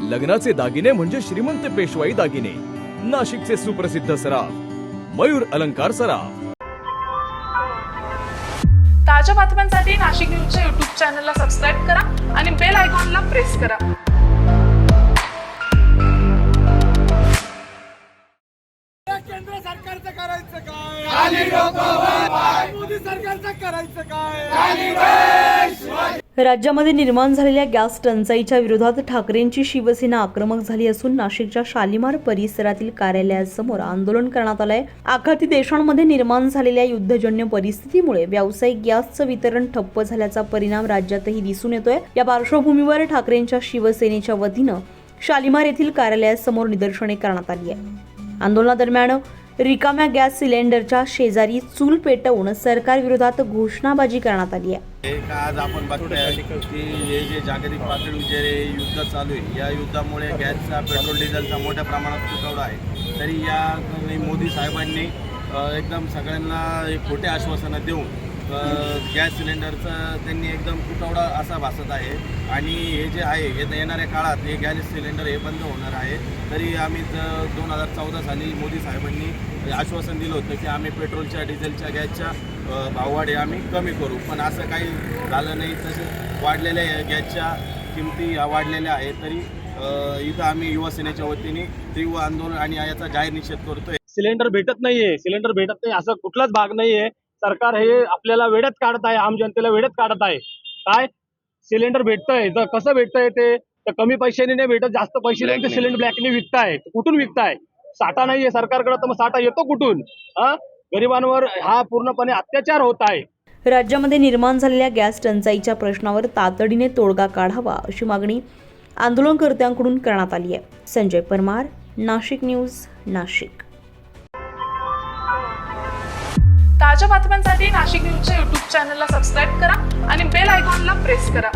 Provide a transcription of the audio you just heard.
लग्नाचे दागिने म्हणजे श्रीमंत पेशवाई दागिने, नाशिकचे सुप्रसिद्ध सराफ मयूर अलंकार सराफ। ताज्या बातम्यांसाठी नाशिक न्यूजच्या YouTube चॅनलला सबस्क्राईब करा आणि बेल आयकॉनला प्रेस करा। केंद्र सरकारचं करायचं काय? खाली डोकं वर, मोदी सरकारचं करायचं काय? राज्यामध्ये निर्माण झालेल्या गॅस टंचाईच्या विरोधात ठाकरेंची शिवसेना आक्रमक झाली असून नाशिकच्या शालिमार परिसरातील कार्यालयासमोर आंदोलन करण्यात आलंय। आखाती देशांमध्ये निर्माण झालेल्या युद्धजन्य परिस्थितीमुळे व्यावसायिक गॅसचं वितरण ठप्प झाल्याचा परिणाम राज्यातही दिसून येतोय। या पार्श्वभूमीवर ठाकरेंच्या शिवसेनेच्या वतीनं शालिमार येथील कार्यालयासमोर निदर्शने करण्यात आली आहे। आंदोलनादरम्यान रिकाम्या गॅस सिलेंडरच्या शेजारी चूल पेटवून सरकार विरोधात घोषणाबाजी करण्यात आली आहे। आज आपण बघतोय की हे जे जागतिक पातळीवर जे युद्ध चालू आहे, या युद्धामुळे गॅसचा पेट्रोल डिझेलचा मोठ्या प्रमाणात तुटवडा आहे। तरी या मोदी साहेबांनी एकदम सगळ्यांना एक खोटे आश्वासनं देऊन गॅस सिलेंडरचा त्यांनी एकदम तुटवडा असा भासत आहे। आणि हे जे आहे येणाऱ्या काळात हे गॅस सिलेंडर हे बंद होणार आहे। तरी आम्ही 2014 साली मोदी साहेबांनी आश्वासन दिलं होतं की आम्ही पेट्रोलच्या डिझेलच्या गॅसच्या भाववाढी आम्ही कमी करू, पण असं काही झालं नाही। तसेच वाढलेल्या गॅसच्या किमती वाढलेल्या आहेत। तरी इथं आम्ही युवासेनेच्या वतीने तीव्र आंदोलन आणि याचा जाहीर निषेध करतोय। सिलेंडर भेटत नाहीये, सिलेंडर भेटत नाही असं कुठलाच भाग नाहीये। सरकार हे आपल्याला वेड्यात काढत आहे, आम जनतेला वेड्यात काढत आहे। काय सिलेंडर भेटतंय तर कसं भेटतंय ते तर कमी पैशाने नाही भेटत, जास्त पैसे देऊन ते सिलेंडर ब्लॅकने विकताय। कुठून विकताय? साठा नाहीये सरकारकडे, तर मग साठा येतो कुठून? गरिबांवर हा पूर्णपणे अत्याचार होत आहे। राज्यामध्ये निर्माण झालेल्या गॅस टंचाईच्या प्रश्नावर तातडीने तोडगा काढावा अशी मागणी आंदोलनकर्त्यांकडून करण्यात आली आहे। संजय परमार, नाशिक न्यूज, नाशिक। ताज्या बातम्यांसाठी नाशिक न्यूजच्या YouTube चॅनलला सबस्क्राईब करा आणि बेल आयकॉनला प्रेस करा।